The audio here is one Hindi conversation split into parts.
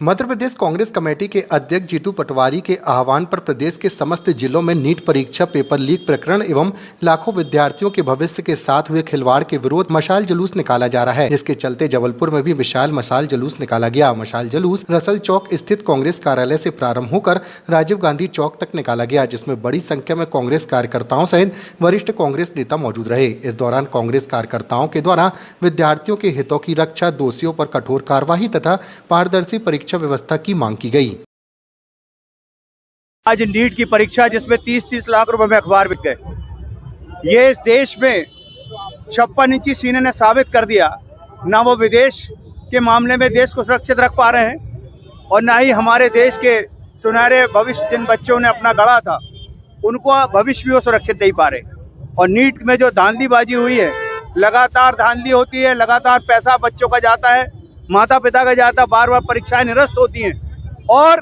मध्य प्रदेश कांग्रेस कमेटी के अध्यक्ष जीतू पटवारी के आह्वान पर प्रदेश के समस्त जिलों में नीट परीक्षा पेपर लीक प्रकरण एवं लाखों विद्यार्थियों के भविष्य के साथ हुए खिलवाड़ के विरोध मशाल जुलूस निकाला जा रहा है। जिसके चलते जबलपुर में भी विशाल मशाल जुलूस निकाला गया। मशाल जुलूस रसल चौक स्थित कांग्रेस कार्यालय से प्रारंभ होकर राजीव गांधी चौक तक निकाला गया, जिसमें बड़ी संख्या में कांग्रेस कार्यकर्ताओं सहित वरिष्ठ कांग्रेस नेता मौजूद रहे। इस दौरान कांग्रेस कार्यकर्ताओं के द्वारा विद्यार्थियों के हितों की रक्षा, दोषियों पर कठोर कार्रवाई तथा पारदर्शी परीक्षा व्यवस्था की मांग की गई। आज नीट की परीक्षा जिसमें 30-30 लाख रुपए में अखबार बिक गए, ये इस देश में 56 इंची सीने ने साबित कर दिया, ना वो विदेश के मामले में देश को सुरक्षित रख पा रहे हैं और ना ही हमारे देश के सुनहरे भविष्य जिन बच्चों ने अपना गढ़ा था उनको भविष्य भी वो सुरक्षित नहीं पा रहे। और नीट में जो धांधलीबाजी हुई है, लगातार धांधली होती है, लगातार पैसा बच्चों का जाता है, माता पिता का जाता, बार बार परीक्षाएं निरस्त होती हैं और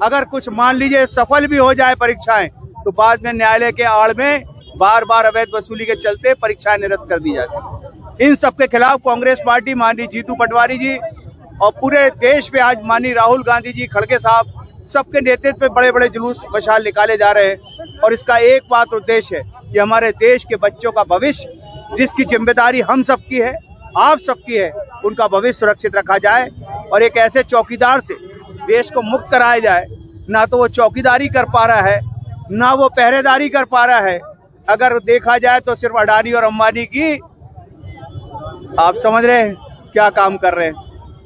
अगर कुछ मान लीजिए सफल भी हो जाए परीक्षाएं तो बाद में न्यायालय के आड़ में बार बार अवैध वसूली के चलते परीक्षाएं निरस्त कर दी जाती। इन सब के खिलाफ कांग्रेस पार्टी, माननीय जीतू पटवारी जी और पूरे देश में आज माननीय राहुल गांधी जी, खड़गे साहब, सबके नेतृत्व में बड़े बड़े जुलूस मशाल निकाले जा रहे हैं। और इसका एक मात्र उद्देश्य है कि हमारे देश के बच्चों का भविष्य, जिसकी जिम्मेदारी हम सबकी है, आप सबकी है, उनका भविष्य सुरक्षित रखा जाए और एक ऐसे चौकीदार से देश को मुक्त कराया जाए। ना तो वो चौकीदारी कर पा रहा है, ना वो पहरेदारी कर पा रहा है। अगर देखा जाए तो सिर्फ अडानी और अंबानी की, आप समझ रहे हैं क्या काम कर रहे हैं,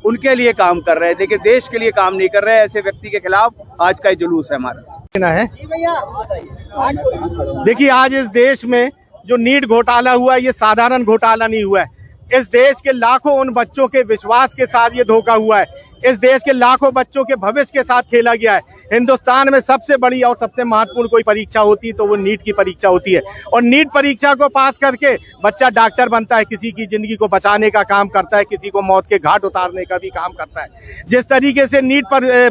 उनके लिए काम कर रहे हैं, देखिए देश के लिए काम नहीं कर रहे हैं। ऐसे व्यक्ति के खिलाफ आज का जुलूस है हमारा है। देखिए, आज इस देश में जो नीट घोटाला हुआ, ये साधारण घोटाला नहीं हुआ है। इस देश के लाखों उन बच्चों के विश्वास के साथ ये धोखा हुआ है। इस देश के लाखों बच्चों के भविष्य के साथ खेला गया है। हिंदुस्तान में सबसे बड़ी और सबसे महत्वपूर्ण कोई परीक्षा होती है तो वो नीट की परीक्षा होती है और नीट परीक्षा को पास करके बच्चा डॉक्टर बनता है, किसी की जिंदगी को बचाने का काम करता है, किसी को मौत के घाट उतारने का भी काम करता है। जिस तरीके से नीट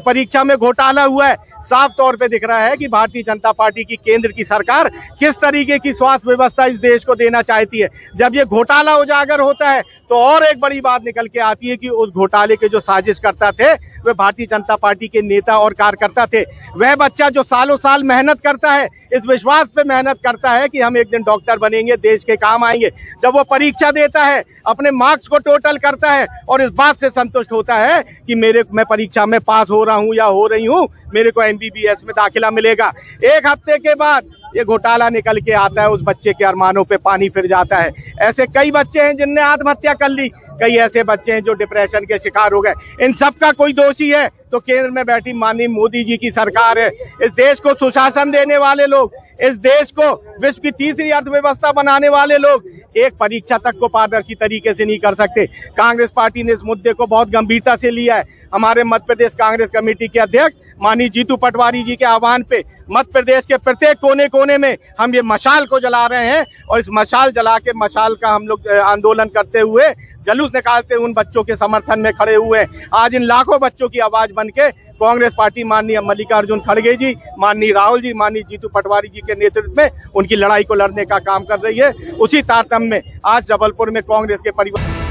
परीक्षा में घोटाला हुआ है, साफ तौर पे दिख रहा है कि भारतीय जनता पार्टी की केंद्र की सरकार किस तरीके की स्वास्थ्य व्यवस्था इस देश को देना चाहती है। जब ये घोटाला उजागर होता है तो और एक बड़ी बात निकल के आती है कि उस घोटाले के जो साजिश करता थे वे भारतीय जनता पार्टी के नेता और कार्यकर्ता थे। वह बच्चा जो सालों साल मेहनत करता है, इस विश्वास पे मेहनत करता है कि हम एक दिन डॉक्टर बनेंगे, देश के काम आएंगे, जब वो परीक्षा देता है, अपने मार्क्स को टोटल करता है और इस बात से संतुष्ट होता है कि मैं परीक्षा में पास हो रहा हूं या हो रही हूं, मेरे को MBBS में दाखिला मिलेगा, एक हफ्ते के बाद ये घोटाला निकल के आता है, उस बच्चे के अरमानों पे पानी फिर जाता है। ऐसे कई बच्चे हैं जिनने आत्महत्या कर ली, कई ऐसे बच्चे हैं जो डिप्रेशन के शिकार हो गए। इन सब का कोई दोषी है तो केंद्र में बैठी माननीय मोदी जी की सरकार है। इस देश को सुशासन देने वाले लोग, इस देश को विश्व की तीसरी अर्थव्यवस्था बनाने वाले लोग एक परीक्षा तक को पारदर्शी तरीके से नहीं कर सकते। कांग्रेस पार्टी ने इस मुद्दे को बहुत गंभीरता से लिया है। हमारे मध्य प्रदेश कांग्रेस कमेटी के अध्यक्ष माननीय जीतू पटवारी जी के आह्वान पे मध्य प्रदेश के प्रत्येक कोने कोने में हम ये मशाल को जला रहे हैं और इस मशाल जला के मशाल का हम लोग आंदोलन करते हुए, जुलूस निकालते हुए उन बच्चों के समर्थन में खड़े हुए हैं। आज इन लाखों बच्चों की आवाज बनके कांग्रेस पार्टी माननीय मल्लिकार्जुन खड़गे जी, माननीय राहुल जी, माननीय जीतू पटवारी जी के नेतृत्व में उनकी लड़ाई को लड़ने का काम कर रही है। उसी तारतम्य में आज जबलपुर में कांग्रेस के परिवार